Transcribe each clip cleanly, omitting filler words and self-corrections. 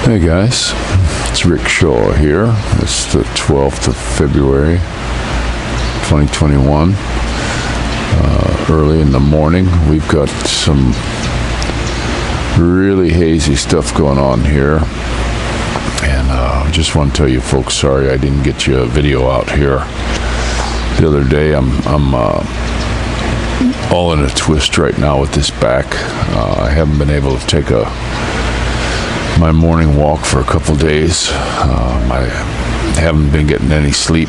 Hey guys, it's Rick Shaw here. It's the 12th of February, 2021. Early in the morning, we've got some really hazy stuff going on here. And I just want to tell you folks, sorry I didn't get you a video out here the other day. I'm all in a twist right now with this back. I haven't been able to take my morning walk for a couple days. I haven't been getting any sleep.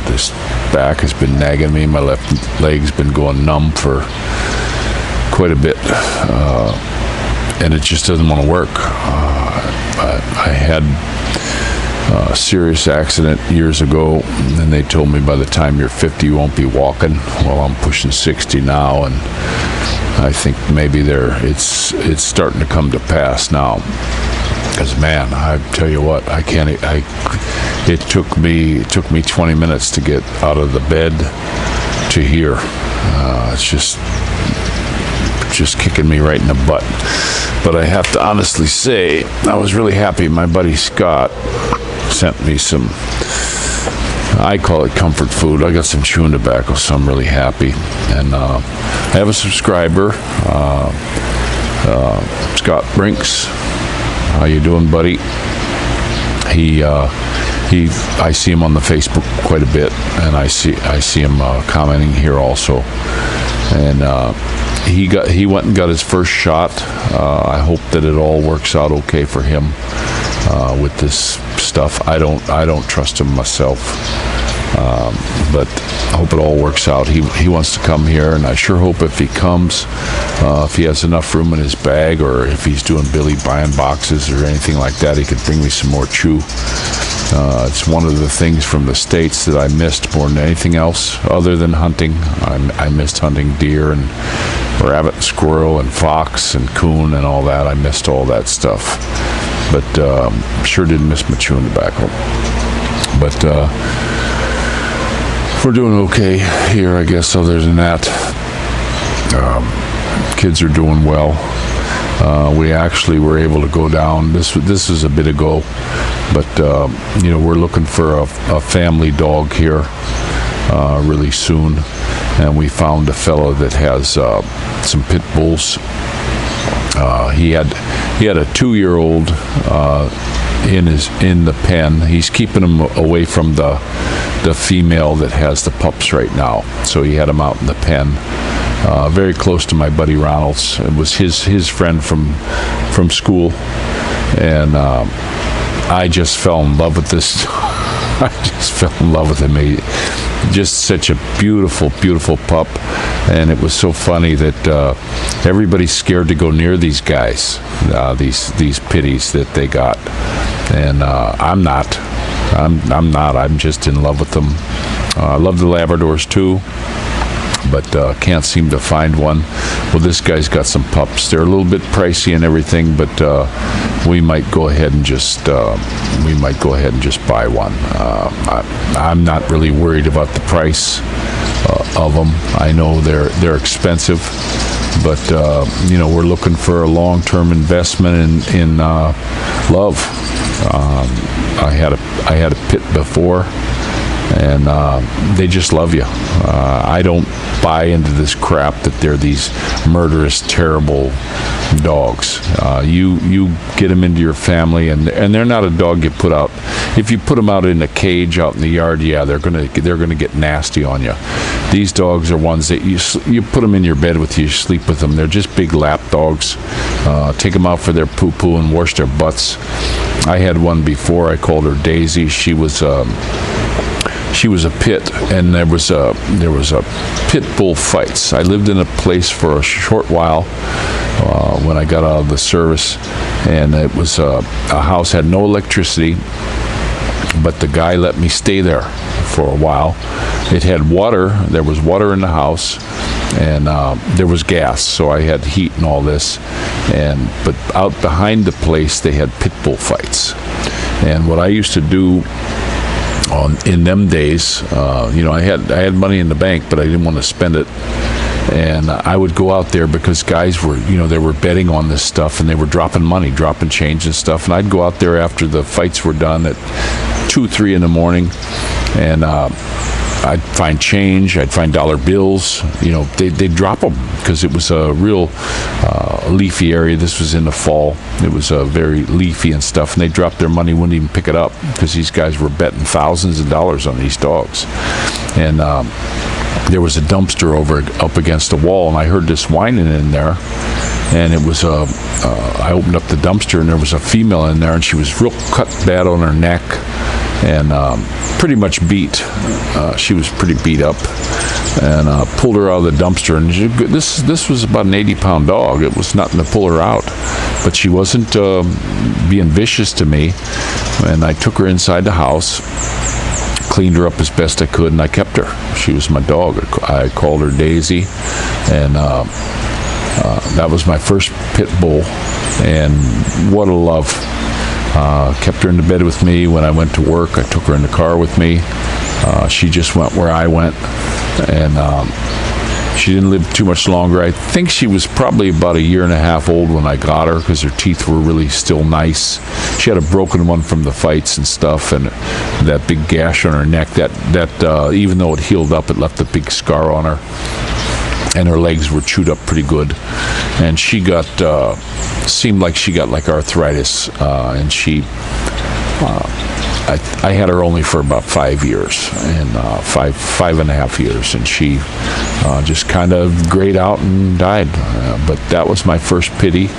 This back has been nagging me. My left leg's been going numb for quite a bit, and it just doesn't want to work. I had a serious accident years ago, and they told me by the time you're 50 you won't be walking. Well, I'm pushing 60 now, and I think maybe it's starting to come to pass now. Because man, I tell you what, it took me 20 minutes to get out of the bed to here. It's just kicking me right in the butt. But I have to honestly say, I was really happy. My buddy Scott sent me some, I call it comfort food. I got some chewing tobacco, so I'm really happy. And I have a subscriber, Scott Brinks. How you doing, buddy? I see him on the Facebook quite a bit, and I see him commenting here also. And he went and got his first shot. I hope that it all works out okay for him with this stuff. I don't trust him myself, but I hope it all works out. He wants to come here, and I sure hope if he comes, if he has enough room in his bag, or if he's doing Billy buying boxes or anything like that, he could bring me some more chew. It's one of the things from the States that I missed more than anything else, other than hunting. I missed hunting deer and rabbit, squirrel, and fox and coon and all that. I missed all that stuff, but sure didn't miss my chewing tobacco. But we're doing okay here, I guess. Other than that, kids are doing well. We actually were able to go down. This is a bit ago, but we're looking for a family dog here really soon, and we found a fellow that has some pit bulls. He had a 2-year-old in the pen. He's keeping him away from the female that has the pups right now, so he had him out in the pen. Very close to my buddy Ronald's. It was his friend from school, and I just fell in love with this. I just fell in love with him. Just such a beautiful, beautiful pup, and it was so funny that everybody's scared to go near these guys, these pitties that they got, and I'm not. I'm not. I'm just in love with them. I love the Labradors too, but can't seem to find one. Well, this guy's got some pups. They're a little bit pricey and everything, but we might go ahead and just buy one. I'm not really worried about the price of them. I know they're expensive, but we're looking for a long-term investment in love. I had a pit before, and they just love you. I don't buy into this crap that they're these murderous, terrible dogs. You get them into your family, and they're not a dog you put out. If you put them out in a cage out in the yard, yeah, they're gonna get nasty on you. These dogs are ones that you put them in your bed with you, sleep with them. They're just big lap dogs. Take them out for their poo-poo and wash their butts. I had one before. I called her Daisy. She was a pit, and there was a pit bull fights. I lived in a place for a short while when I got out of the service, and it was a house had no electricity, but the guy let me stay there for a while. It had water. There was water in the house, and there was gas, so I had heat and all this. But out behind the place, they had pit bull fights. And what I used to do in them days, I had money in the bank, but I didn't want to spend it. And I would go out there because guys were, they were betting on this stuff, and they were dropping money, dropping change and stuff. And I'd go out there after the fights were done at 2, 3 in the morning, and I'd find change, I'd find dollar bills. They'd drop them because it was a real leafy area. This was in the fall. It was very leafy and stuff, and they dropped their money, wouldn't even pick it up because these guys were betting thousands of dollars on these dogs. And there was a dumpster up against the wall, and I heard this whining in there. And it was I opened up the dumpster, and there was a female in there, and she was real cut bad on her neck, and pretty much beat. She was pretty beat up, and pulled her out of the dumpster. And this was about an 80-pound dog. It was nothing to pull her out, but she wasn't being vicious to me. And I took her inside the house, cleaned her up as best I could, and I kept her. She was my dog. I called her Daisy, and that was my first pit bull, and what a love. Kept her in the bed with me when I went to work. I took her in the car with me. She just went where I went, and she didn't live too much longer. I think she was probably about 1.5 years old when I got her, because her teeth were really still nice. She had a broken one from the fights and stuff, and that big gash on her neck, that even though it healed up, it left a big scar on her. And her legs were chewed up pretty good, and she seemed like she got like arthritis, and I had her only for about 5 years, and 5.5 years, and she just kind of grayed out and died. But that was my first pity,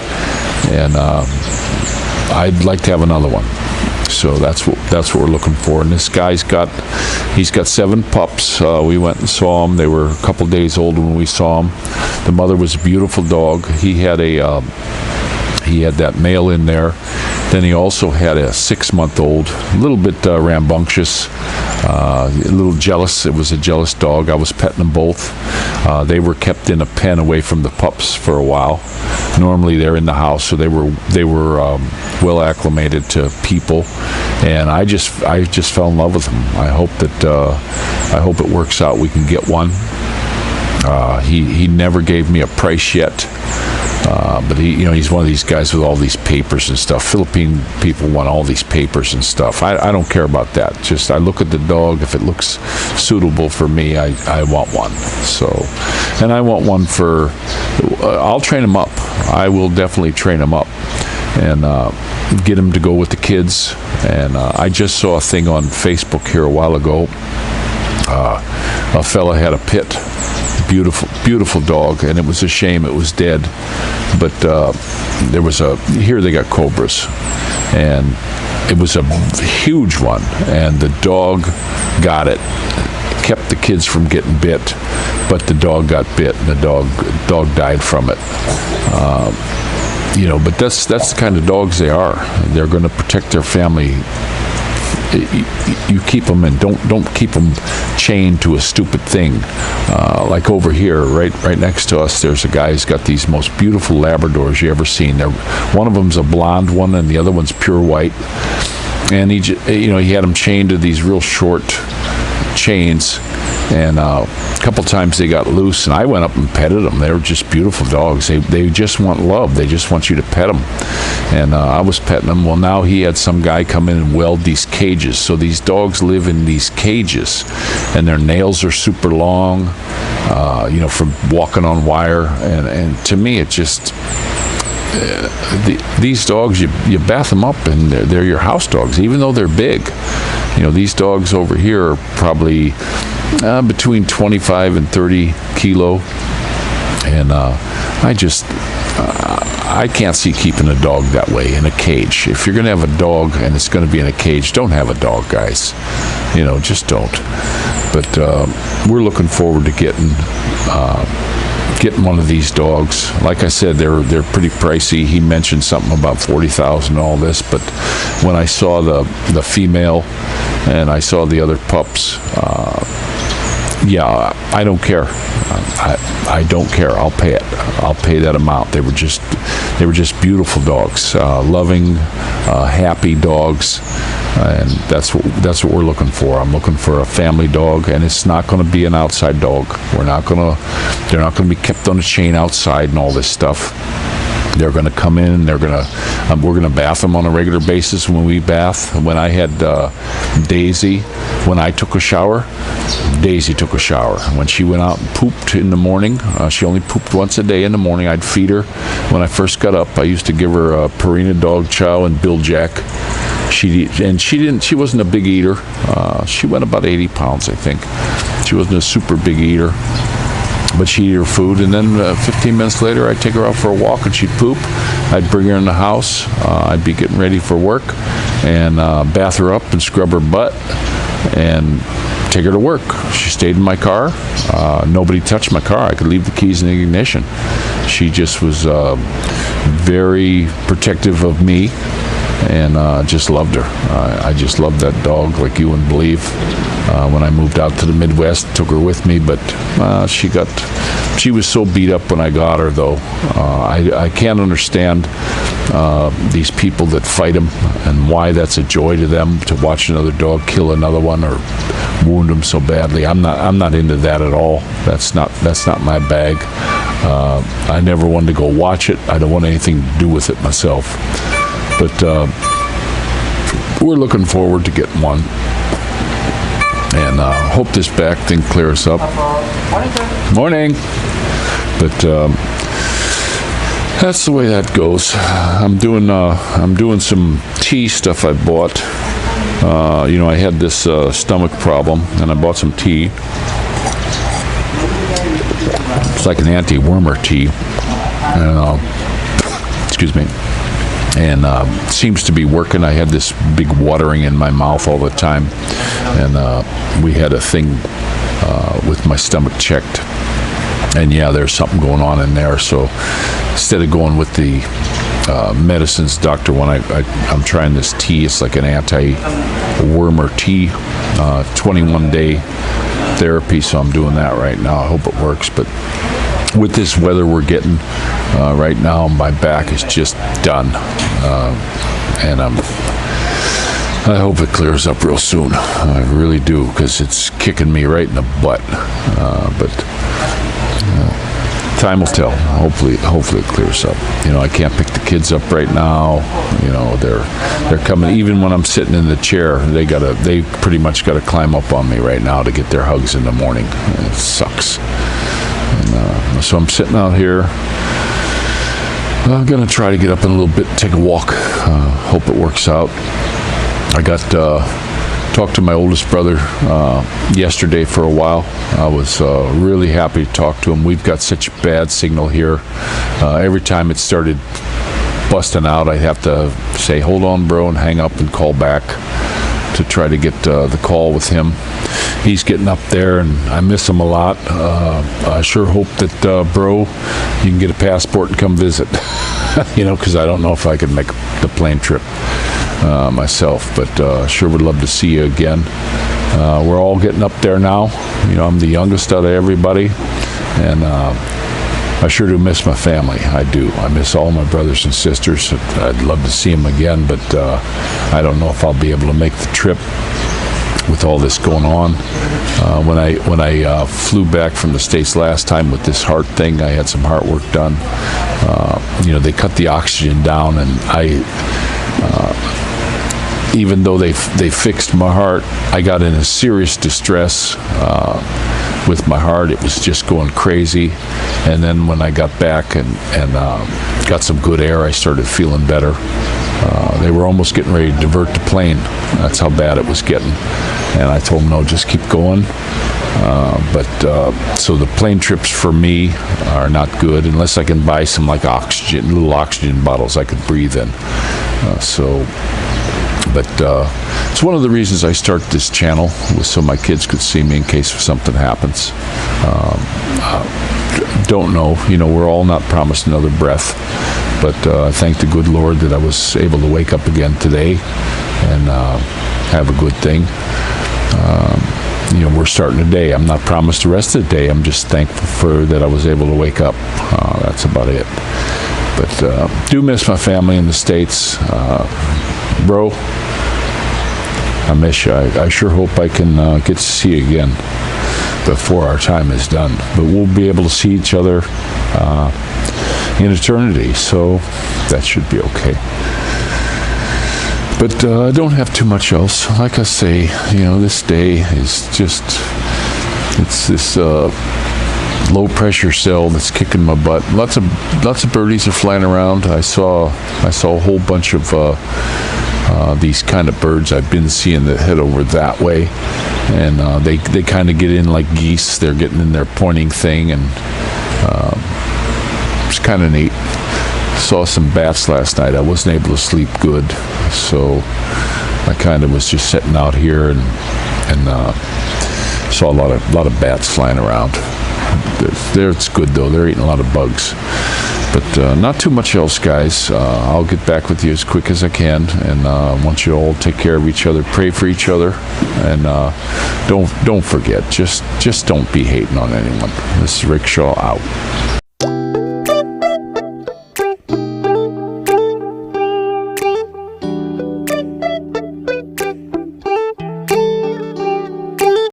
and I'd like to have another one. So that's what we're looking for. And this guy's got 7 pups. We went and saw them. They were a couple days old when we saw them. The mother was a beautiful dog. He had that male in there. Then he also had a 6-month-old, a little bit rambunctious, a little jealous. It was a jealous dog. I was petting them both. They were kept in a pen away from the pups for a while. Normally they're in the house, so they were well acclimated to people, and I just fell in love with them. I hope it works out. We can get one. He never gave me a price yet. But he's one of these guys with all these papers and stuff. Philippine people want all these papers and stuff. I don't care about that. Just I look at the dog. If it looks suitable for me, I want one. So, and I want one for. I'll train him up. I will definitely train him up, and get him to go with the kids. And I just saw a thing on Facebook here a while ago. A fella had a pit. Beautiful dog, and it was a shame it was dead. But here they got cobras, and it was a huge one, and the dog got it, kept the kids from getting bit, but the dog got bit, and the dog died from it. But that's the kind of dogs they are. They're going to protect their family. You keep them, and don't keep them chained to a stupid thing. Like over here, right next to us, there's a guy who's got these most beautiful Labradors you ever seen. One of them's a blonde one, and the other one's pure white. And he had them chained to these real short chains. And a couple times they got loose, and I went up and petted them. They were just beautiful dogs. They just want love. They just want you to pet them. And I was petting them. Well, now he had some guy come in and weld these cages. So these dogs live in these cages, and their nails are super long, from walking on wire. And to me, it just... these dogs, you bath them up, and they're your house dogs, even though they're big. These dogs over here are probably between 25 and 30 kilo, and I can't see keeping a dog that way in a cage. If you're going to have a dog and it's going to be in a cage, don't have a dog, guys. Just don't. But we're looking forward to getting one of these dogs. Like I said, they're pretty pricey. He mentioned something about $40,000 and all this, but when I saw the female and I saw the other pups, I don't care. I don't care. I'll pay it. I'll pay that amount. They were just beautiful dogs, loving, happy dogs. and that's what we're looking for. I'm looking for a family dog, and it's not going to be an outside dog. They're not going to be kept on a chain outside and all this stuff. They're going to come in. We're going to bath them on a regular basis when we bath. When I had Daisy, when I took a shower, Daisy took a shower. When she went out and pooped in the morning, she only pooped once a day in the morning. I'd feed her. When I first got up, I used to give her a Purina dog chow and Bill Jack. She wasn't a big eater. She went about 80 pounds, I think. She wasn't a super big eater, but she'd eat her food, and then 15 minutes later, I'd take her out for a walk, and she'd poop. I'd bring her in the house. I'd be getting ready for work, and bath her up and scrub her butt, and take her to work. She stayed in my car. Nobody touched my car. I could leave the keys in the ignition. She just was very protective of me, and just loved her. I just loved that dog like you wouldn't believe. When I moved out to the Midwest, took her with me, but she was so beat up when I got her, though. I can't understand these people that fight them and why that's a joy to them to watch another dog kill another one or wound them so badly. I'm not into that at all. That's not my bag. I never wanted to go watch it. I don't want anything to do with it myself. But we're looking forward to getting one. And hope this back thing clears up. Morning. But that's the way that goes. I'm doing some tea stuff I bought. I had this stomach problem, and I bought some tea. It's like an anti-wormer tea. And, excuse me. And seems to be working. I had this big watering in my mouth all the time, and we had a thing with my stomach checked, and yeah, there's something going on in there. So instead of going with the medicines, doctor, when I'm trying this tea, it's like an anti-wormer tea, 21-day therapy. So I'm doing that right now. I hope it works, but with this weather we're getting right now, my back is just done, and I hope it clears up real soon. I really do, because it's kicking me right in the butt. But time will tell. Hopefully it clears up. I can't pick the kids up right now. They're coming. Even when I'm sitting in the chair, they pretty much got to climb up on me right now to get their hugs in the morning. It sucks. And, so I'm sitting out here. I'm going to try to get up in a little bit, take a walk. Hope it works out. I talked to my oldest brother yesterday for a while. I was really happy to talk to him. We've got such bad signal here. Every time it started busting out, I'd have to say, hold on, bro, and hang up and call back to try to get the call with him. He's getting up there, and I miss him a lot. I sure hope that, bro, you can get a passport and come visit, because I don't know if I could make the plane trip myself, but sure would love to see you again. We're all getting up there now. I'm the youngest out of everybody, and I sure do miss my family. I do. I miss all my brothers and sisters. I'd love to see them again, but I don't know if I'll be able to make the trip with all this going on. When I flew back from the States last time with this heart thing, I had some heart work done. They cut the oxygen down, and even though they fixed my heart, I got in a serious distress with my heart. It was just going crazy. And then when I got back and got some good air, I started feeling better. They were almost getting ready to divert the plane. That's how bad it was getting. And I told them, no, just keep going. So the plane trips for me are not good unless I can buy some like little oxygen bottles I could breathe in. But it's one of the reasons I start this channel, was so my kids could see me in case something happens. Don't know. We're all not promised another breath. But thank the good Lord that I was able to wake up again today and have a good thing. We're starting the day. I'm not promised the rest of the day. I'm just thankful for that I was able to wake up. That's about it. But do miss my family in the States. Bro, I miss you. I sure hope I can get to see you again before our time is done. But we'll be able to see each other in eternity, so that should be okay. But I don't have too much else. Like I say, this day is just, it's this low pressure cell that's kicking my butt. Lots of birdies are flying around. I saw a whole bunch of these kind of birds I've been seeing that head over that way, and they kind of get in like geese. They're getting in their pointing thing, and it's kind of neat. Saw some bats last night. I wasn't able to sleep good, so I kind of was just sitting out here and saw a lot of bats flying around. It's good though. They're eating a lot of bugs, but not too much else, guys. I'll get back with you as quick as I can, and I want you all to take care of each other, pray for each other, and don't forget. Just don't be hating on anyone. This is Rick Shaw out.